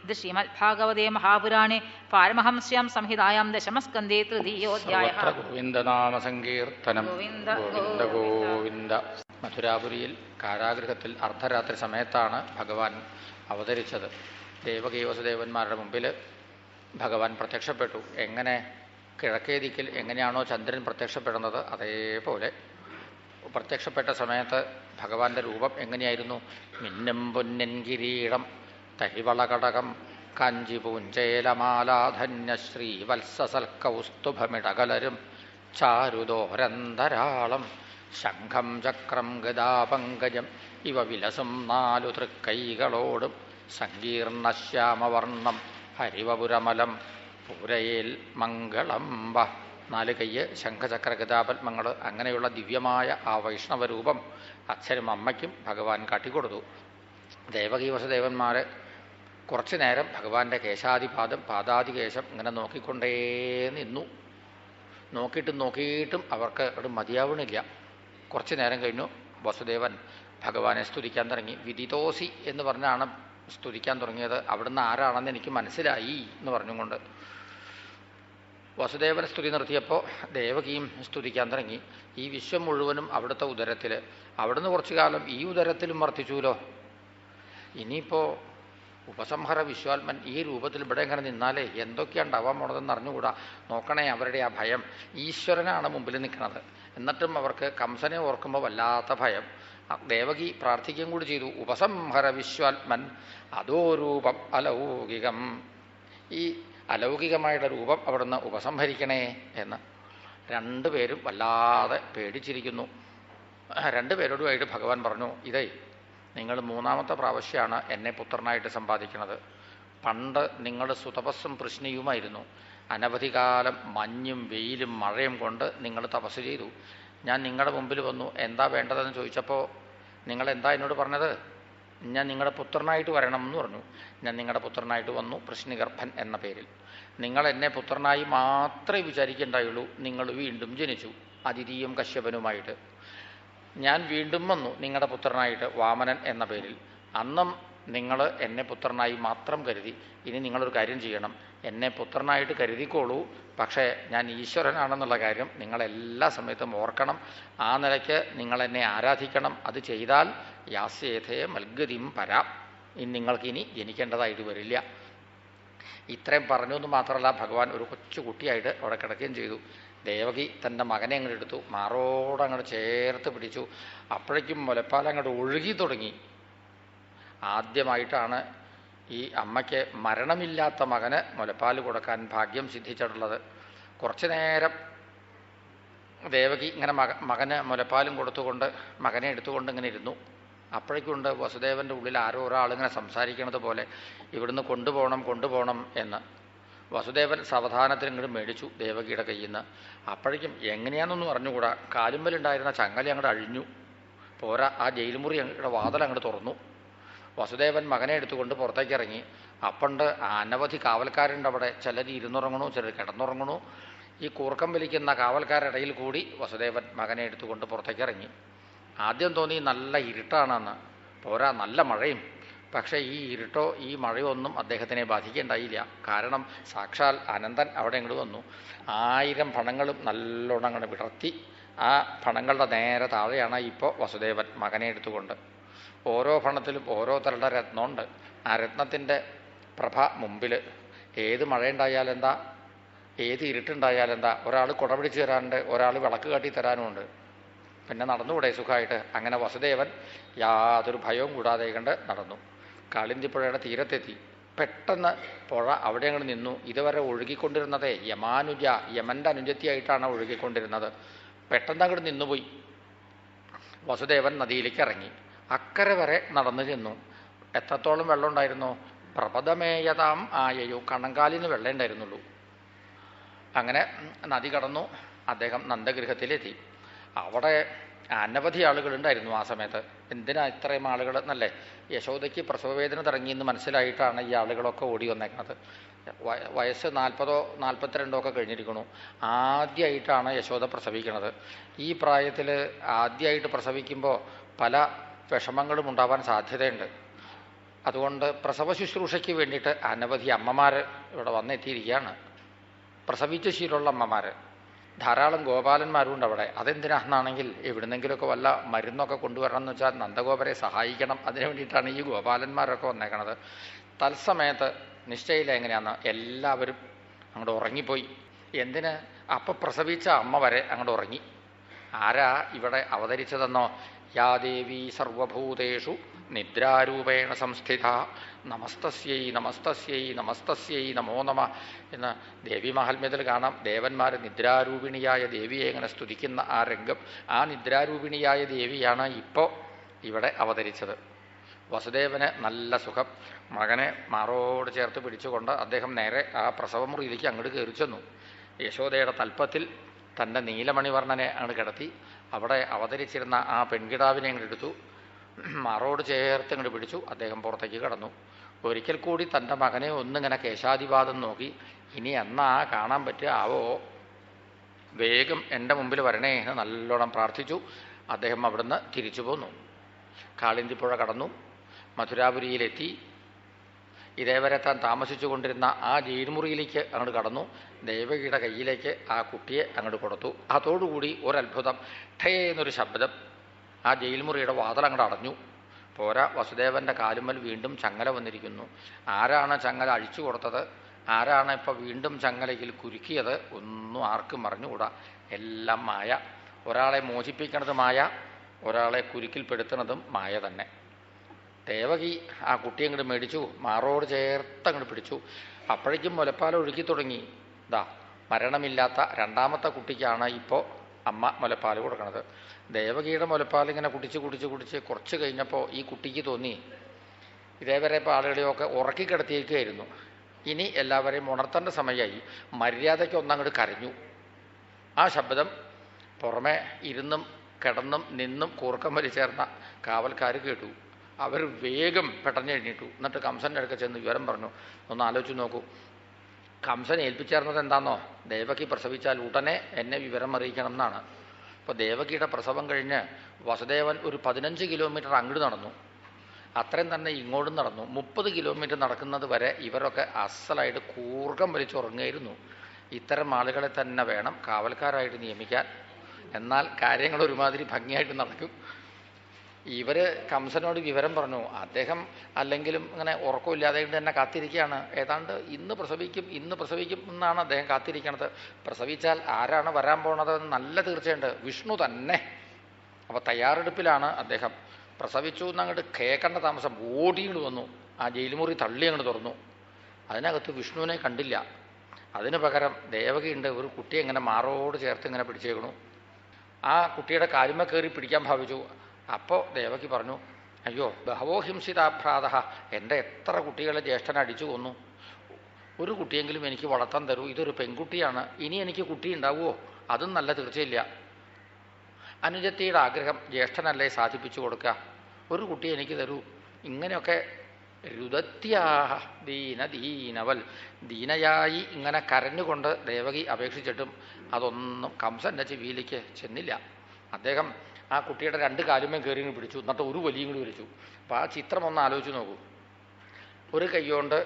ഇത് ശ്രീമദ്ഭാഗവതേ മഹാപുരാണേ പാരമഹംസ്യാം സംഹിതായാം ദശമസ്കന്ധേ തൃതീയോധ്യായഃ. ഗോവിന്ദനാമസങ്കീർത്തനം. ഗോവിന്ദ ഗോവിന്ദ. മഥുരാപുരിയിൽ കാരാഗൃഹത്തിൽ അർദ്ധരാത്രി സമയത്താണ് ഭഗവാൻ അവതരിച്ചത്. ദേവകീ വസുദേവന്മാരുടെ മുമ്പിൽ ഭഗവാൻ പ്രത്യക്ഷപ്പെട്ടു. എങ്ങനെ കിഴക്കേ ദിക്കിൽ എങ്ങനെയാണോ ചന്ദ്രൻ പ്രത്യക്ഷപ്പെടുന്നത് അതേപോലെ പ്രത്യക്ഷപ്പെട്ട സമയത്ത് ഭഗവാന്റെ രൂപം എങ്ങനെയായിരുന്നു? മിന്നും പൊന്നിൻ കിരീടം, തരിവളകടകം, കാഞ്ചിപൂഞ്ചേലമാലാധന്യശ്രീ വത്സസൽക്കൗസ്തുഭമിടകലരും ചാരുദോരന്തരാളം ശംഖം ചക്രം ഗദാപങ്കജം ഇവ വിലസും 4 തൃക്കൈകളോടും സങ്കീർണശ്യാമവർണം ഹരിവപുരമലം പൂരയേൽ മംഗളംബ. 4 കയ്യ്, ശംഖചക്ര ഗദാപത്മങ്ങൾ, അങ്ങനെയുള്ള ദിവ്യമായ ആ വൈഷ്ണവരൂപം അച്ഛനും അമ്മയ്ക്കും ഭഗവാൻ കാട്ടിക്കൊടുത്തു. ദേവകീ വസുദേവന്മാർ കുറച്ചു നേരം ഭഗവാന്റെ കേശാദിപാദം പാദാദികേശം ഇങ്ങനെ നോക്കിക്കൊണ്ടേ നിന്നു. നോക്കിയിട്ടും അവർക്ക് അത് മതിയാവണില്ല. കുറച്ചു നേരം കഴിഞ്ഞു വസുദേവൻ ഭഗവാനെ സ്തുതിക്കാൻ തുടങ്ങി. വിദിതോസി എന്ന് പറഞ്ഞാണ് സ്തുതിക്കാൻ തുടങ്ങിയത്. അവിടുന്ന് ആരാണെന്ന് എനിക്ക് മനസ്സിലായി എന്ന് പറഞ്ഞുകൊണ്ട് വസുദേവൻ സ്തുതി നിർത്തിയപ്പോൾ ദേവകിയും സ്തുതിക്കാൻ തുടങ്ങി. ഈ വിശ്വം മുഴുവനും അവിടുത്തെ ഉദരത്തിൽ, അവിടുന്ന് കുറച്ചു കാലം ഈ ഉദരത്തിലും വർത്തിച്ചുല്ലോ. ഇനിയിപ്പോൾ ഉപസംഹര വിശ്വാത്മൻ ഈ രൂപത്തിൽ ഇവിടെ എങ്ങനെ നിന്നാലേ എന്തൊക്കെയാണ് ഉണ്ടാവാൻ പോണതെന്ന് അറിഞ്ഞുകൂടാ. നോക്കണേ, അവരുടെ ആ ഭയം. ഈശ്വരനാണ് മുമ്പിൽ നിൽക്കുന്നത്, എന്നിട്ടും അവർക്ക് കംസനെ ഓർക്കുമ്പോൾ വല്ലാത്ത ഭയം. ദേവകി പ്രാർത്ഥിക്കുകയും കൂടി ചെയ്തു. ഉപസംഹര വിശ്വാത്മൻ അതോ രൂപം അലൗകികം, ഈ അലൗകികമായുടെ രൂപം അവിടുന്ന് ഉപസംഹരിക്കണേ എന്ന്. രണ്ടുപേരും വല്ലാതെ പേടിച്ചിരിക്കുന്നു. രണ്ടുപേരോടുമായിട്ട് ഭഗവാൻ പറഞ്ഞു, ഇതേ നിങ്ങൾ 3ാമത്തെ പ്രാവശ്യമാണ് എന്നെ പുത്രനായിട്ട് സമ്പാദിക്കുന്നത്. പണ്ട് നിങ്ങൾ സുതപസ്സും പ്രശ്നിയുമായിരുന്നു. അനവധി കാലം മഞ്ഞും വെയിലും മഴയും കൊണ്ട് നിങ്ങൾ തപസ് ചെയ്തു. ഞാൻ നിങ്ങളുടെ മുമ്പിൽ വന്നു. എന്താ വേണ്ടതെന്ന് ചോദിച്ചപ്പോൾ നിങ്ങൾ എന്താ എന്നോട് പറഞ്ഞത്? ഞാൻ നിങ്ങളുടെ പുത്രനായിട്ട് വരണം എന്ന് പറഞ്ഞു. ഞാൻ നിങ്ങളുടെ പുത്രനായിട്ട് വന്നു, പ്രശ്നിഗർഭൻ എന്ന പേരിൽ. നിങ്ങൾ എന്നെ പുത്രനായി മാത്രമേ വിചാരിക്കേണ്ടായുള്ളൂ. നിങ്ങൾ വീണ്ടും ജനിച്ചു അതിഥിയും കശ്യപനുമായിട്ട്. ഞാൻ വീണ്ടും വന്നു നിങ്ങളുടെ പുത്രനായിട്ട് വാമനൻ എന്ന പേരിൽ. അന്നും നിങ്ങൾ എന്നെ പുത്രനായി മാത്രം കരുതി. ഇനി നിങ്ങളൊരു കാര്യം ചെയ്യണം, എന്നെ പുത്രനായിട്ട് കരുതിക്കോളൂ, പക്ഷേ ഞാൻ ഈശ്വരനാണെന്നുള്ള കാര്യം നിങ്ങളെല്ലാ സമയത്തും ഓർക്കണം. ആ നിലയ്ക്ക് നിങ്ങളെന്നെ ആരാധിക്കണം. അത് ചെയ്താൽ യാസ്യേഥേ മൽഗതിം പരാ, ഇനി നിങ്ങൾക്കിനി ജനിക്കേണ്ടതായിട്ട് വരില്ല. ഇത്രയും പറഞ്ഞു എന്ന് മാത്രമല്ല, ഭഗവാൻ ഒരു കൊച്ചു കുട്ടിയായിട്ട് അവിടെ കിടക്കുകയും ചെയ്തു. ദേവകി തൻ്റെ മകനെ അങ്ങോട്ട് എടുത്തു, മാറോടങ്ങോട്ട് ചേർത്ത് പിടിച്ചു. അപ്പോഴേക്കും മുലപ്പാൽ അങ്ങോട്ട് ഒഴുകി തുടങ്ങി. ആദ്യമായിട്ടാണ് ഈ അമ്മയ്ക്ക് മരണമില്ലാത്ത മകന് മുലപ്പാൽ കൊടുക്കാൻ ഭാഗ്യം സിദ്ധിച്ചിട്ടുള്ളത്. കുറച്ചു നേരം ദേവകി ഇങ്ങനെ മകന് മുലപ്പാലും കൊടുത്തുകൊണ്ട് മകനെ എടുത്തുകൊണ്ട് ഇങ്ങനെ ഇരുന്നു. അപ്പോഴേക്കുണ്ട് വസുദേവൻ്റെ ഉള്ളിൽ ആരോ ഒരാളിങ്ങനെ സംസാരിക്കണത് പോലെ, ഇവിടുന്ന് കൊണ്ടുപോകണം എന്ന്. വസുദേവൻ സാവധാനത്തിന് ഇങ്ങോട്ട് മേടിച്ചു ദേവകിയുടെ കയ്യിൽ നിന്ന്. അപ്പോഴേക്കും എങ്ങനെയാണെന്നൊന്നും അറിഞ്ഞുകൂടാ, കാലുമ്പലുണ്ടായിരുന്ന ചങ്ങല അങ്ങോട്ട് അഴിഞ്ഞു. പോരാ, ആ ജയിൽമുറിയുടെ വാതിൽ അങ്ങോട്ട് തുറന്നു. വസുദേവൻ മകനെ എടുത്തുകൊണ്ട് പുറത്തേക്ക് ഇറങ്ങി. അപ്പണ്ട് അനവധി കാവൽക്കാരുണ്ട് അവിടെ. ചിലർ ഇരുന്നുറങ്ങണു, ചിലർ കിടന്നുറങ്ങണു. ഈ കൂർക്കം വലിക്കുന്ന കാവൽക്കാരിടയിൽ കൂടി വസുദേവൻ മകനെ എടുത്തുകൊണ്ട് പുറത്തേക്ക് ഇറങ്ങി. ആദ്യം തോന്നി നല്ല ഇരുട്ടാണെന്ന്. പോരാ, നല്ല മഴയും. പക്ഷേ ഈ ഇരുട്ടോ ഈ മഴയോ ഒന്നും അദ്ദേഹത്തിനെ ബാധിക്കേണ്ടായില്ല. കാരണം സാക്ഷാൽ അനന്തൻ അവിടെ ഇങ്ങോട്ട് വന്നു. 1000 ഫണങ്ങളും നല്ലോണം അങ്ങോട്ട് വിടർത്തി. ആ ഫണങ്ങളുടെ നേരെ താഴെയാണ് ഇപ്പോൾ വസുദേവൻ മകനെ എടുത്തുകൊണ്ട്. ഓരോ ഫണത്തിലും ഓരോ തരയുടെ രത്നമുണ്ട്. ആ രത്നത്തിൻ്റെ പ്രഭ മുമ്പിൽ. ഏത് മഴയുണ്ടായാലെന്താ, ഏത് ഇരുട്ടുണ്ടായാലെന്താ, ഒരാൾ കുട പിടിച്ച് തരാനുണ്ട്, ഒരാൾ വിളക്ക് കാട്ടി തരാനുമുണ്ട്. പിന്നെ നടന്നുകൂടെ സുഖമായിട്ട്? അങ്ങനെ വസുദേവൻ യാതൊരു ഭയവും കൂടാതെ കണ്ട് നടന്നു. കാളിന്തിപ്പുഴയുടെ തീരത്തെത്തി. പെട്ടെന്ന് പുഴ അവിടെ അങ്ങോട്ട് നിന്നു. ഇതുവരെ ഒഴുകിക്കൊണ്ടിരുന്നതേ യമൻ്റെ അനുജത്തിയായിട്ടാണ് ഒഴുകിക്കൊണ്ടിരുന്നത്. പെട്ടെന്ന് അങ്ങോട്ട് നിന്നുപോയി. വസുദേവൻ നദിയിലേക്ക് ഇറങ്ങി. അക്കരെ വരെ നടന്നു ചെന്നു. എത്രത്തോളം വെള്ളം ഉണ്ടായിരുന്നു? പ്രപദമേയതാം ആയയോ, കണങ്കാലിന് വെള്ളം ഉണ്ടായിരുന്നുള്ളൂ. അങ്ങനെ നദി കടന്നു അദ്ദേഹം നന്ദഗൃഹത്തിലെത്തി. അവിടെ അനവധി ആളുകളുണ്ടായിരുന്നു ആ സമയത്ത്. എന്തിനാ ഇത്രയും ആളുകൾ എന്നല്ലേ? യശോദയ്ക്ക് പ്രസവവേദന തുടങ്ങിയെന്ന് മനസ്സിലായിട്ടാണ് ഈ ആളുകളൊക്കെ ഓടി വന്നേക്കുന്നത്. വയസ്സ് 40 42 ഒക്കെ കഴിഞ്ഞിരിക്കണു. ആദ്യമായിട്ടാണ് യശോദ പ്രസവിക്കുന്നത്. ഈ പ്രായത്തിൽ ആദ്യമായിട്ട് പ്രസവിക്കുമ്പോൾ പല വിഷമങ്ങളും ഉണ്ടാവാൻ സാധ്യതയുണ്ട്. അതുകൊണ്ട് പ്രസവ ശുശ്രൂഷയ്ക്ക് വേണ്ടിയിട്ട് അനവധി അമ്മമാർ ഇവിടെ വന്നെത്തിയിരിക്കുകയാണ്. പ്രസവിച്ച ശീലമുള്ള അമ്മമാർ ധാരാളം ഗോപാലന്മാരുണ്ട് അവിടെ. അതെന്തിനാണെന്നാണെങ്കിൽ എവിടുന്നെങ്കിലുമൊക്കെ വല്ല മരുന്നൊക്കെ കൊണ്ടുവരണം എന്ന് വെച്ചാൽ നന്ദഗോപരെ സഹായിക്കണം. അതിനു വേണ്ടിയിട്ടാണ് ഈ ഗോപാലന്മാരൊക്കെ വന്നേക്കണത്. തത്സമയത്ത് നിശ്ചയില്ല എങ്ങനെയാന്ന് എല്ലാവരും അങ്ങോട്ട് ഉറങ്ങിപ്പോയി. എന്തിന്? അപ്പം പ്രസവിച്ച അമ്മ വരെ അങ്ങോട്ട് ഉറങ്ങി. ആരാ ഇവിടെ അവതരിച്ചതെന്നോ? യാ ദേവി സർവഭൂതേഷു നിദ്രാരൂപേണ സംസ്ഥിത നമസ്തസ്യൈ നമസ്തസ്യൈ നമസ്തസ്യൈ നമോ നമ എന്ന് ദേവി മഹാത്മ്യത്തിൽ കാണാം. ദേവന്മാർ നിദ്രാരൂപിണിയായ ദേവിയെ എങ്ങനെ സ്തുതിക്കുന്ന ആ രംഗം. ആ നിദ്രാരൂപിണിയായ ദേവിയാണ് ഇപ്പോൾ ഇവിടെ അവതരിച്ചത്. വസുദേവന് നല്ല സുഖം. മകനെ മാറോട് ചേർത്ത് പിടിച്ചുകൊണ്ട് അദ്ദേഹം നേരെ ആ പ്രസവമുറിയിലേക്ക് അങ്ങോട്ട് കയറി ചെന്നു. യശോദയുടെ തൽപ്പത്തിൽ തൻ്റെ നീലമണിവർണ്ണനെ അങ്ങോട്ട് കിടത്തി. അവിടെ അവതരിച്ചിരുന്ന ആ പെൺകിടാവിനെ അങ്ങോട്ട് എടുത്തു, മാറോട് ചേർത്ത് അങ്ങോട്ട് പിടിച്ചു. അദ്ദേഹം പുറത്തേക്ക് കടന്നു. ഒരിക്കൽ കൂടി തൻ്റെ മകനെ ഒന്നിങ്ങനെ കേശാദിവാദം നോക്കി, ഇനി എന്നാ കാണാൻ പറ്റുക ആവോ, വേഗം എൻ്റെ മുമ്പിൽ വരണേ എന്ന് നല്ലോണം പ്രാർത്ഥിച്ചു. അദ്ദേഹം അവിടുന്ന് തിരിച്ചു പോന്നു. കാളിന്തിപ്പുഴ കടന്നു, മധുരാപുരിയിലെത്തി. ഇതേവരെ താൻ താമസിച്ചു കൊണ്ടിരുന്ന ആ ജയിൽമുറിയിലേക്ക് അങ്ങോട്ട് കടന്നു. ദേവകിയുടെ കയ്യിലേക്ക് ആ കുട്ടിയെ അങ്ങോട്ട് കൊടുത്തു. അതോടുകൂടി ഒരത്ഭുതം, ഠേ എന്നൊരു ശബ്ദം. ആ ജയിൽമുറിയുടെ വാതിൽ അങ്ങോട്ട് അടഞ്ഞു. പോരാ, വസുദേവൻ്റെ കാലുമ്മൽ വീണ്ടും ചങ്ങല വന്നിരിക്കുന്നു. ആരാണ് ചങ്ങല അഴിച്ചു കൊടുത്തത്, ആരാണ് ഇപ്പോൾ വീണ്ടും ചങ്ങലയിൽ കുരുക്കിയത്, ഒന്നും ആർക്കും അറിഞ്ഞുകൂടാ. എല്ലാം മായ. ഒരാളെ മോചിപ്പിക്കണത് മായ, ഒരാളെ കുരുക്കിൽപ്പെടുത്തുന്നതും മായ തന്നെ. ദേവകി ആ കുട്ടിയെ അങ്ങോട്ട് മേടിച്ചു, മാറോട് ചേർത്ത് അങ്ങോട്ട് പിടിച്ചു. അപ്പോഴേക്കും മുലപ്പാൽ ഒഴുക്കി തുടങ്ങി. ദാ മരണമില്ലാത്ത രണ്ടാമത്തെ കുട്ടിക്കാണ് ഇപ്പോൾ അമ്മ മുലപ്പാൽ കൊടുക്കണത്. ദേവകിയുടെ മുലപ്പാൽ ഇങ്ങനെ കുടിച്ച് കുടിച്ച് കുടിച്ച് കുറച്ച് കഴിഞ്ഞപ്പോൾ ഈ കുട്ടിക്ക് തോന്നി, ഇതേവരെ ഇപ്പോൾ ആളുകളെയൊക്കെ ഉറക്കിക്കിടത്തിയിരിക്കുകയായിരുന്നു, ഇനി എല്ലാവരെയും ഉണർത്തേണ്ട സമയമായി. മര്യാദയ്ക്ക് ഒന്നങ്ങോട്ട് കരഞ്ഞു. ആ ശബ്ദം പുറമെ ഇരുന്നും കിടന്നും നിന്നും കൂർക്കം വലിച്ചേർന്ന കാവൽക്കാർ കേട്ടു. അവർ വേഗം പെട്ടെന്ന് എഴുന്നേറ്റു. എന്നിട്ട് കംസൻ്റെ അടുക്ക ചെന്ന് വിവരം പറഞ്ഞു. ഒന്ന് ആലോചിച്ച് നോക്കൂ, കംസൻ ഏൽപ്പിച്ചേർന്നത് എന്താണെന്നോ? ദേവകി പ്രസവിച്ചാൽ ഉടനെ എന്നെ വിവരം അറിയിക്കണം എന്നാണ്. അപ്പോൾ ദേവകിയുടെ പ്രസവം കഴിഞ്ഞ് വസുദേവൻ ഒരു 15 കിലോമീറ്റർ അങ്ങോട്ട് നടന്നു. അത്രയും തന്നെ ഇങ്ങോട്ടും നടന്നു. 30 കിലോമീറ്റർ നടക്കുന്നത് വരെ ഇവരൊക്കെ അസലായിട്ട് കൂർക്കം വലിച്ചുറങ്ങുകയായിരുന്നു. ഇത്തരം ആളുകളെ തന്നെ വേണം കാവൽക്കാരായിട്ട് നിയമിക്കാൻ. എന്നാൽ കാര്യങ്ങൾ ഒരുമാതിരി ഭംഗിയായിട്ട് നടക്കും. ഇവർ കംസനോട് വിവരം പറഞ്ഞു. അദ്ദേഹം അല്ലെങ്കിലും ഇങ്ങനെ ഉറക്കമില്ലാതെ തന്നെ കാത്തിരിക്കുകയാണ്. ഏതാണ്ട് ഇന്ന് പ്രസവിക്കും എന്നാണ് അദ്ദേഹം കാത്തിരിക്കണത്. പ്രസവിച്ചാൽ ആരാണ് വരാൻ പോണതെന്ന് നല്ല തീർച്ചയുണ്ട്, വിഷ്ണു തന്നെ. അപ്പോൾ തയ്യാറെടുപ്പിലാണ് അദ്ദേഹം. പ്രസവിച്ചു എന്നങ്ങോട്ട് കേൾക്കേണ്ട താമസം ഓടിയിട്ട് വന്നു. ആ ജയിൽമുറി തള്ളി അങ്ങോട്ട് തുറന്നു. അതിനകത്ത് വിഷ്ണുവിനെ കണ്ടില്ല. അതിന് പകരം ദേവകിയുണ്ട്. ഒരു കുട്ടിയെ ഇങ്ങനെ മാറോട് ചേർത്ത് ഇങ്ങനെ പിടിച്ചേക്കണു. ആ കുട്ടിയുടെ കാലുമ കയറി പിടിക്കാൻ ഭാവിച്ചു. അപ്പോൾ ദേവകി പറഞ്ഞു, അയ്യോ ബഹവോ ഹിംസിതാഭ്രാത, എൻ്റെ എത്ര കുട്ടികളെ ജ്യേഷ്ഠനെ അടിച്ചു കൊന്നു, ഒരു കുട്ടിയെങ്കിലും എനിക്ക് വളർത്താൻ തരൂ. ഇതൊരു പെൺകുട്ടിയാണ്, ഇനി എനിക്ക് കുട്ടി ഉണ്ടാവുമോ? അതും നല്ല തീർച്ചയില്ല. അനുജത്തിയുടെ ആഗ്രഹം ജ്യേഷ്ഠനല്ലേ സാധിപ്പിച്ചു കൊടുക്കുക, ഒരു കുട്ടി എനിക്ക് തരൂ. ഇങ്ങനെയൊക്കെ രുദത്യാഹ ദീനവൽ, ദീനയായി ഇങ്ങനെ കരഞ്ഞുകൊണ്ട് ദേവകി അപേക്ഷിച്ചിട്ടും അതൊന്നും കംസൻ്റെ ചെവിയിലേക്ക് ചെന്നില്ല. അദ്ദേഹം ആ കുട്ടിയുടെ 2 കാലുമേ കയറി പിടിച്ചു. എന്നിട്ട് ഒരു വലിയും കൂടി വലിച്ചു. അപ്പോൾ ആ ചിത്രം ഒന്ന് ആലോചിച്ച് നോക്കൂ. ഒരു കൈകൊണ്ട്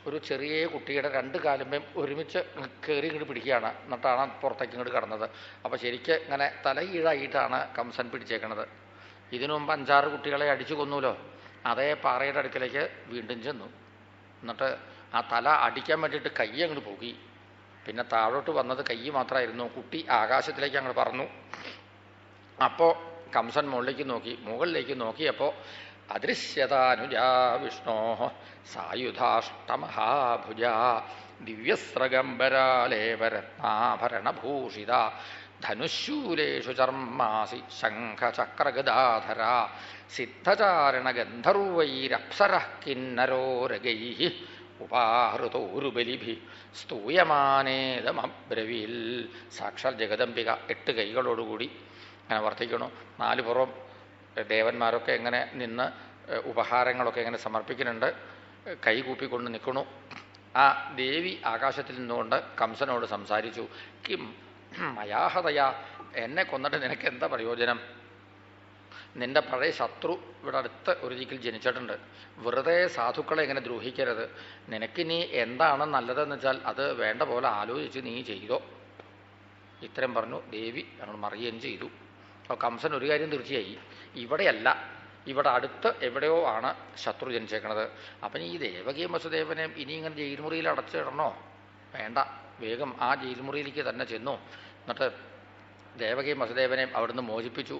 ഒരു ചെറിയ കുട്ടിയുടെ 2 കാലുമേയും ഒരുമിച്ച് കയറി ഇങ്ങോട്ട് പിടിക്കുകയാണ്. എന്നിട്ടാണ് പുറത്തേക്ക് ഇങ്ങോട്ട് കടന്നത്. അപ്പോൾ ശരിക്ക് ഇങ്ങനെ തലകീഴായിട്ടാണ് കംസൻ പിടിച്ചേക്കണത്. ഇതിനു മുമ്പ് 5-6 കുട്ടികളെ അടിച്ചു കൊന്നുല്ലോ. അതേ പാറയുടെ അടുക്കലേക്ക് വീണ്ടും ചെന്നു. എന്നിട്ട് ആ തല അടിക്കാൻ വേണ്ടിയിട്ട് കൈ അങ്ങോട്ട് പോകി. പിന്നെ താഴോട്ട് വന്നത് കൈ മാത്രമായിരുന്നു. കുട്ടി ആകാശത്തിലേക്ക് അങ്ങോട്ട് പറന്നു. അപ്പോൾ കംസൻ മുകളിലേക്ക് നോക്കിയപ്പോൾ അദൃശ്യതാനുജാ വിഷ്ണോ സായുധാഷ്ടമഹാഭുജ ദിവ്യസ്രഗംബരാലേവരത്നാഭരണഭൂഷിത ധനുശൂലേഷു ചർമാസി ശംഖചക്രഗദാധര സിദ്ധചാരണ ഗന്ധർവൈരപ്സര കിന്നരോരഗൈ ഉപാഹൃതോരുബലിഭി സ്തൂയമാനേതമബ്രവീൽ. സാക്ഷാൽ ജഗദംബിക 8 കൈകളോടുകൂടി അങ്ങനെ വർദ്ധിക്കണു. 4 പുറം ദേവന്മാരൊക്കെ എങ്ങനെ നിന്ന് ഉപഹാരങ്ങളൊക്കെ എങ്ങനെ സമർപ്പിക്കുന്നുണ്ട്. കൈ കൂപ്പിക്കൊണ്ട് നിൽക്കണു. ആ ദേവി ആകാശത്തിൽ നിന്നുകൊണ്ട് കംസനോട് സംസാരിച്ചു. കിം മയാഹതയാ, എന്നെ കൊന്നിട്ട് നിനക്ക് എന്താ പ്രയോജനം? നിന്റെ പഴയ ശത്രു ഇവിടെ അടുത്ത് ഒരു ദിക്കിൽ ജനിച്ചിട്ടുണ്ട്. വെറുതെ സാധുക്കളെ ഇങ്ങനെ ദ്രോഹിക്കരുത്. നിനക്കിനി എന്താണ് നല്ലതെന്ന് വെച്ചാൽ അത് വേണ്ട പോലെ ആലോചിച്ച് നീ ചെയ്തോ. ഇത്രയും പറഞ്ഞു ദേവി ഞങ്ങൾ മറിയുകയും ചെയ്തു. അപ്പോൾ കംസൻ ഒരു കാര്യം തീർച്ചയായി, ഇവിടെയല്ല, ഇവിടെ അടുത്ത് എവിടെയോ ആണ് ശത്രു ജനിച്ചേക്കണത്. അപ്പം ഈ ദേവകിയും വസുദേവനെയും ഇനി ഇങ്ങനെ ജയിൽമുറിയിൽ അടച്ചിടണോ? വേണ്ട, വേഗം ആ ജയിൽമുറിയിലേക്ക് തന്നെ ചെന്നു. എന്നിട്ട് ദേവകിയും വസുദേവനെയും അവിടുന്ന് മോചിപ്പിച്ചു.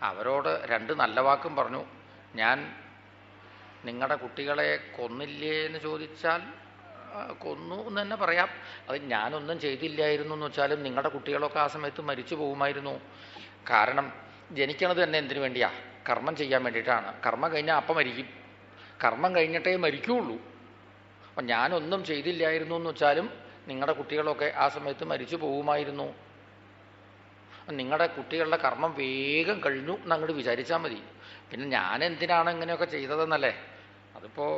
അവരോട് രണ്ട് നല്ല വാക്കും പറഞ്ഞു. ഞാൻ നിങ്ങളുടെ കുട്ടികളെ കൊന്നില്ലേ എന്ന് ചോദിച്ചാൽ കൊന്നു എന്ന് തന്നെ പറയാം. അത് ഞാനൊന്നും ചെയ്തില്ലായിരുന്നു എന്ന് വെച്ചാലും നിങ്ങളുടെ കുട്ടികളൊക്കെ ആ സമയത്ത് മരിച്ചു പോകുമായിരുന്നു. കാരണം ജനിക്കണത് തന്നെ എന്തിനു വേണ്ടിയാ? കർമ്മം ചെയ്യാൻ വേണ്ടിയിട്ടാണ്. കർമ്മം കഴിഞ്ഞാൽ അപ്പം മരിക്കും. കർമ്മം കഴിഞ്ഞിട്ടേ മരിക്കുകയുള്ളൂ. അപ്പം ഞാനൊന്നും ചെയ്തില്ലായിരുന്നു എന്ന് വെച്ചാലും നിങ്ങളുടെ കുട്ടികളൊക്കെ ആ സമയത്ത് മരിച്ചു പോകുമായിരുന്നു. നിങ്ങളുടെ കുട്ടികളുടെ കർമ്മം വേഗം കഴിഞ്ഞു എന്നങ്ങോട്ട് വിചാരിച്ചാൽ മതി. പിന്നെ ഞാൻ എന്തിനാണ് ഇങ്ങനെയൊക്കെ ചെയ്തതെന്നല്ലേ? അതിപ്പോൾ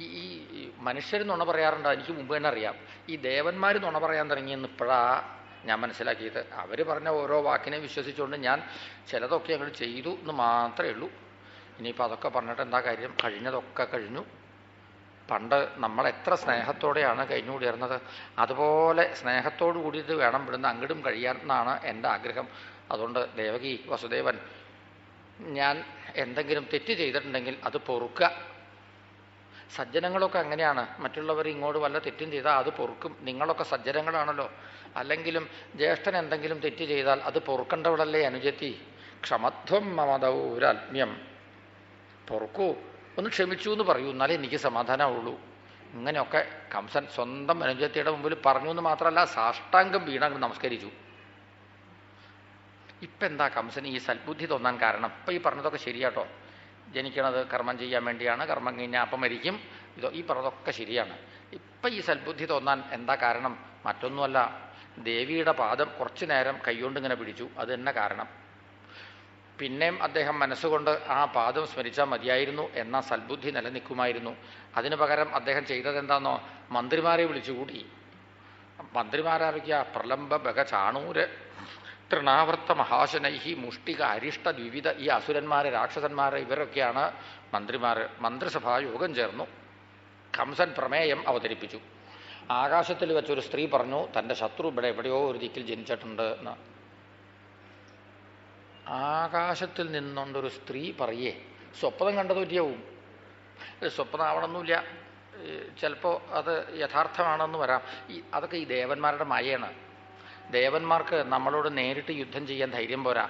ഈ മനുഷ്യർ നുണ പറയാറുണ്ട്, എനിക്ക് മുമ്പ് തന്നെ അറിയാം. ഈ ദേവന്മാർ നുണ പറയാൻ തുടങ്ങിയെന്ന് ഇപ്പോഴാണ് ഞാൻ മനസ്സിലാക്കിയത്. അവർ പറഞ്ഞ ഓരോ വാക്കിനെ വിശ്വസിച്ചുകൊണ്ട് ഞാൻ ചിലതൊക്കെ അങ്ങോട്ട് ചെയ്തു എന്ന് മാത്രമേ ഉള്ളൂ. ഇനിയിപ്പോൾ അതൊക്കെ പറഞ്ഞിട്ട് എന്താ കാര്യം? കഴിഞ്ഞതൊക്കെ കഴിഞ്ഞു. പണ്ട് നമ്മൾ എത്ര സ്നേഹത്തോടെയാണ് കഴിഞ്ഞുകൂടിയിരുന്നത്, അതുപോലെ സ്നേഹത്തോടു കൂടിയിട്ട് വേണം ഇവിടുന്ന് അങ്ങോട്ടും കഴിയാൻ എന്നാണ് എൻ്റെ ആഗ്രഹം. അതുകൊണ്ട് ദേവകി വസുദേവൻ, ഞാൻ എന്തെങ്കിലും തെറ്റ് ചെയ്തിട്ടുണ്ടെങ്കിൽ അത് പൊറുക്കുക. സജ്ജനങ്ങളൊക്കെ അങ്ങനെയാണ്. മറ്റുള്ളവർ ഇങ്ങോട്ട് വല്ല തെറ്റും ചെയ്താൽ അത് പൊറുക്കും. നിങ്ങളൊക്കെ സജ്ജനങ്ങളാണല്ലോ. അല്ലെങ്കിലും ജ്യേഷ്ഠൻ എന്തെങ്കിലും തെറ്റ് ചെയ്താൽ അത് പൊറുക്കേണ്ടവളല്ലേ അനുജത്തി? ക്ഷമത്വം മമദൗരാത്മ്യം. പൊറുക്കൂ, ഒന്ന് ക്ഷമിച്ചു എന്ന് പറയൂ, എന്നാലേ എനിക്ക് സമാധാനമുള്ളൂ. ഇങ്ങനെയൊക്കെ കംസൻ സ്വന്തം അനുജത്തിയുടെ മുമ്പിൽ പറഞ്ഞു എന്ന് മാത്രമല്ല, സാഷ്ടാംഗം വീണങ്ങ് നമസ്കരിച്ചു. ഇപ്പം എന്താ കംസന് ഈ സൽബുദ്ധി തോന്നാൻ കാരണം? ഇപ്പം ഈ പറഞ്ഞതൊക്കെ ശരിയാട്ടോ. ജനിക്കണത് കർമ്മം ചെയ്യാൻ വേണ്ടിയാണ്, കർമ്മം കഴിഞ്ഞാൽ അപ്പം മരിക്കും, ഈ പറഞ്ഞതൊക്കെ ശരിയാണ്. ഇപ്പം ഈ സൽബുദ്ധി തോന്നാൻ എന്താ കാരണം? മറ്റൊന്നുമല്ല, ദേവിയുടെ പാദം കുറച്ചു നേരം കൈകൊണ്ട് ഇങ്ങനെ പിടിച്ചു, അത് തന്നെ കാരണം. പിന്നെയും അദ്ദേഹം മനസ്സുകൊണ്ട് ആ പാദം സ്മരിച്ചാൽ മതിയായിരുന്നു എന്ന സൽബുദ്ധി നിലനിൽക്കുമായിരുന്നു. അതിനു പകരം അദ്ദേഹം ചെയ്തതെന്താണെന്നോ? മന്ത്രിമാരെ വിളിച്ചുകൂടി. മന്ത്രിമാരായിരിക്കുക പ്രലംബ ബഗ ചാണൂര് തൃണാവർത്ത മഹാശനൈഹി മുഷ്ടിക അരിഷ്ട ദ്വിവിധ, ഈ അസുരന്മാര് രാക്ഷസന്മാർ ഇവരൊക്കെയാണ് മന്ത്രിമാർ. മന്ത്രിസഭാ യോഗം ചേർന്നു. കംസൻ പ്രമേയം അവതരിപ്പിച്ചു. ആകാശത്തിൽ വെച്ചൊരു സ്ത്രീ പറഞ്ഞു, തൻ്റെ ശത്രു ഇവിടെ എവിടെയോ ഒരു ദിക്കിൽ ജനിച്ചിട്ടുണ്ട് എന്ന്. ആകാശത്തിൽ നിന്നുകൊണ്ടൊരു സ്ത്രീ പറയേ, സ്വപ്നം കണ്ടത് പറ്റിയാവും. സ്വപ്നം ആവണമെന്നില്ല, ചിലപ്പോൾ അത് യഥാർത്ഥമാണെന്ന് വരാം. അതൊക്കെ ഈ ദേവന്മാരുടെ മായയാണ്. ദേവന്മാർക്ക് നമ്മളോട് നേരിട്ട് യുദ്ധം ചെയ്യാൻ ധൈര്യം പോരാ.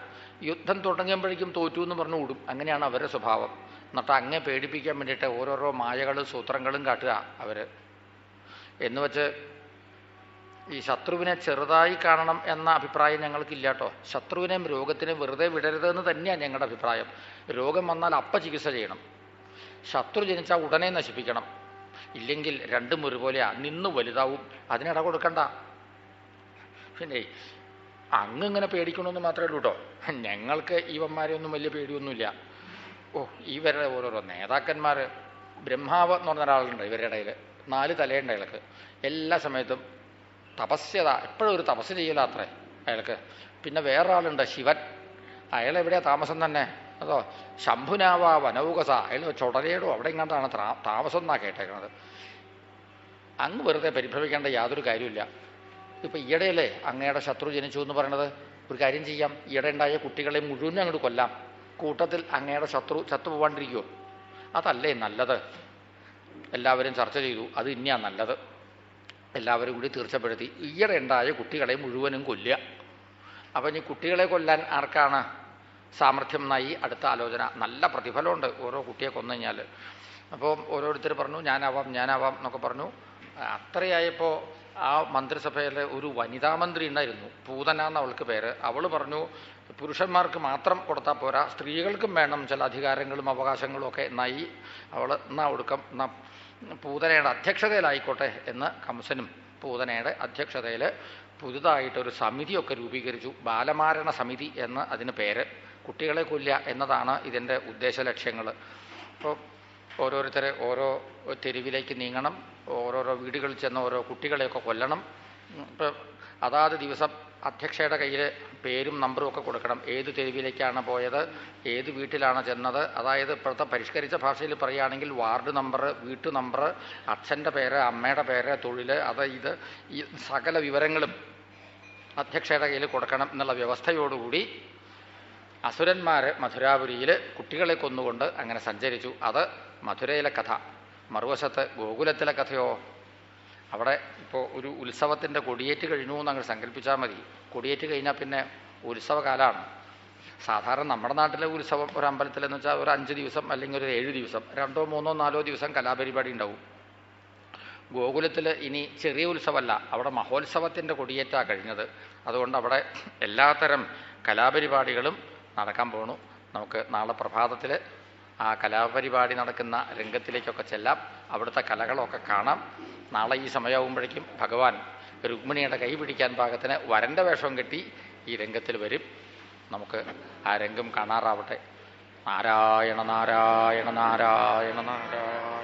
യുദ്ധം തുടങ്ങുമ്പോഴേക്കും തോറ്റു എന്ന് പറഞ്ഞു വിടും. അങ്ങനെയാണ് അവരുടെ സ്വഭാവം. എന്നിട്ട് അങ്ങേ പേടിപ്പിക്കാൻ വേണ്ടിയിട്ട് ഓരോരോ മായകളും സൂത്രങ്ങളും കാട്ടുക അവർ. എന്ന് വെച്ച് ഈ ശത്രുവിനെ ചെറുതായി കാണണം എന്ന അഭിപ്രായം ഞങ്ങൾക്കില്ല കേട്ടോ. ശത്രുവിനെയും രോഗത്തിനെയും വെറുതെ വിടരുതെന്ന് തന്നെയാണ് ഞങ്ങളുടെ അഭിപ്രായം. രോഗം വന്നാൽ അപ്പം ചികിത്സ ചെയ്യണം. ശത്രു ജനിച്ചാൽ ഉടനെ നശിപ്പിക്കണം. ഇല്ലെങ്കിൽ രണ്ടും ഒരുപോലെയാണ്, നിന്ന് വലുതാവും. അതിനിട കൊടുക്കണ്ട. പിന്നെ അങ്ങിങ്ങനെ പേടിക്കണമെന്ന് മാത്രമേ ഉള്ളൂ കേട്ടോ. ഞങ്ങൾക്ക് ഇവന്മാരെയൊന്നും വലിയ പേടിയൊന്നുമില്ല. ഇവരുടെ ഓരോരോ നേതാക്കന്മാർ, ബ്രഹ്മാവ് എന്ന് പറഞ്ഞ ഒരാളുണ്ട് ഇവരുടെ ഇടയിൽ, 4 തലയുണ്ട് അയാൾക്ക്. എല്ലാ സമയത്തും തപസ്യത, എപ്പോഴും ഒരു തപസ് ചെയ്യലാത്രേ അയാൾക്ക്. പിന്നെ വേറൊരാളുണ്ട് ശിവൻ, അയാളെവിടെയാണ് താമസം തന്നെ? അതോ ശംഭുനാവ വനൗകസ, അയാൾ ചുടലയിടോ അവിടെ ഇങ്ങോട്ടാണ് താമസം എന്നാണ് കേട്ടേക്കുന്നത്. അങ്ങ് വെറുതെ പരിഭ്രമിക്കേണ്ട യാതൊരു കാര്യമില്ല. ഇപ്പം ഈയിടെയല്ലേ അങ്ങയുടെ ശത്രു ജനിച്ചു എന്ന് പറയണത്? ഒരു കാര്യം ചെയ്യാം, ഈയിടെ ഉണ്ടായ കുട്ടികളെ മുഴുവനും അങ്ങോട്ട് കൊല്ലാം. കൂട്ടത്തിൽ അങ്ങയുടെ ശത്രു ചത്തുപോകാണ്ടിരിക്കുമോ? അതല്ലേ നല്ലത്? എല്ലാവരും ചർച്ച ചെയ്തു, അത് ഇനിയാണ് നല്ലത്. എല്ലാവരും കൂടി തീർച്ചപ്പെടുത്തി ഈയിടെ ഉണ്ടായ കുട്ടികളെ മുഴുവനും കൊല്ലുക. അപ്പം ഇനി കുട്ടികളെ കൊല്ലാൻ ആർക്കാണ് സാമർഥ്യം എന്നായി അടുത്ത ആലോചന. നല്ല പ്രതിഫലമുണ്ട് ഓരോ കുട്ടിയെ കൊന്നു കഴിഞ്ഞാൽ. അപ്പോൾ ഓരോരുത്തർ പറഞ്ഞു ഞാനാവാം എന്നൊക്കെ പറഞ്ഞു. അത്രയായപ്പോൾ ആ മന്ത്രിസഭയിൽ ഒരു വനിതാ മന്ത്രി ഉണ്ടായിരുന്നു, പൂതന എന്ന അവൾക്ക് പേര്. അവൾ പറഞ്ഞു, പുരുഷന്മാർക്ക് മാത്രം കൊടുത്താൽ പോരാ, സ്ത്രീകൾക്കും വേണം ചില അധികാരങ്ങളും അവകാശങ്ങളും ഒക്കെ. എന്നായി അവൾ എന്നാ ഒടുക്കം പൂതനയുടെ അധ്യക്ഷതയിലായിക്കോട്ടെ എന്ന് കംസനും പൂതനയുടെ അധ്യക്ഷതയിൽ പുതുതായിട്ടൊരു സമിതിയൊക്കെ രൂപീകരിച്ചു. ബാലമാരണ സമിതി എന്ന് അതിന് പേര്. കുട്ടികളെ കൊല്ലുക എന്നതാണ് ഇതിൻ്റെ ഉദ്ദേശ ലക്ഷ്യങ്ങൾ. അപ്പോൾ ഓരോരുത്തരെ ഓരോ തെരുവിലേക്ക് നീങ്ങണം, ഓരോരോ വീടുകളിൽ ചെന്ന് ഓരോ കുട്ടികളെയൊക്കെ കൊല്ലണം. ഇപ്പോൾ അതാത് ദിവസം അധ്യക്ഷയുടെ കയ്യിൽ പേരും നമ്പറും ഒക്കെ കൊടുക്കണം. ഏത് തെരുവിലേക്കാണ് പോയത്, ഏത് വീട്ടിലാണ് ചെന്നത്. അതായത് ഇപ്പോഴത്തെ പരിഷ്കരിച്ച ഭാഷയിൽ പറയുകയാണെങ്കിൽ വാർഡ് നമ്പർ, വീട്ടു നമ്പർ, അച്ഛൻ്റെ പേര്, അമ്മയുടെ പേര്, തൊഴിൽ, ഇത് ഈ സകല വിവരങ്ങളും അധ്യക്ഷയുടെ കയ്യിൽ കൊടുക്കണം എന്നുള്ള വ്യവസ്ഥയോടുകൂടി അസുരന്മാർ മധുരാപുരിയിൽ കുട്ടികളെ കൊന്നുകൊണ്ട് അങ്ങനെ സഞ്ചരിച്ചു. അത് മധുരയിലെ കഥ. മറുവശത്ത് ഗോകുലത്തിലെ കഥയോ, അവിടെ ഇപ്പോൾ ഒരു ഉത്സവത്തിൻ്റെ കൊടിയേറ്റ് കഴിഞ്ഞു എന്നങ്ങ് സങ്കല്പിച്ചാൽ മതി. കൊടിയേറ്റ് കഴിഞ്ഞാൽ പിന്നെ ഉത്സവകാലമാണ്. സാധാരണ നമ്മുടെ നാട്ടിലെ ഉത്സവം ഒരു അമ്പലത്തിലെന്ന് വെച്ചാൽ ഒരു 5 ദിവസം അല്ലെങ്കിൽ ഒരു 7 ദിവസം, 2, 3, 4 ദിവസം കലാപരിപാടി ഉണ്ടാവും. ഗോകുലത്തിൽ ഇനി ചെറിയ ഉത്സവമല്ല, അവിടെ മഹോത്സവത്തിൻ്റെ കൊടിയേറ്റാണ് കഴിഞ്ഞത്. അതുകൊണ്ട് അവിടെ എല്ലാത്തരം കലാപരിപാടികളും നടക്കാൻ പോണു. നമുക്ക് നാളെ പ്രഭാതത്തിൽ ആ കലാപരിപാടി നടക്കുന്ന രംഗത്തിലേക്കൊക്കെ ചെല്ലാം, അവിടുത്തെ കലകളൊക്കെ കാണാം. നാളെ ഈ സമയമാകുമ്പോഴേക്കും ഭഗവാൻ രുക്മിണിയുടെ കൈ പിടിക്കാൻ പാകത്തിന് വരൻ്റെ വേഷം കെട്ടി ഈ രംഗത്തിൽ വരും. നമുക്ക് ആ രംഗം കാണാറാവട്ടെ. നാരായണ നാരായണ നാരായണ നാരായണ.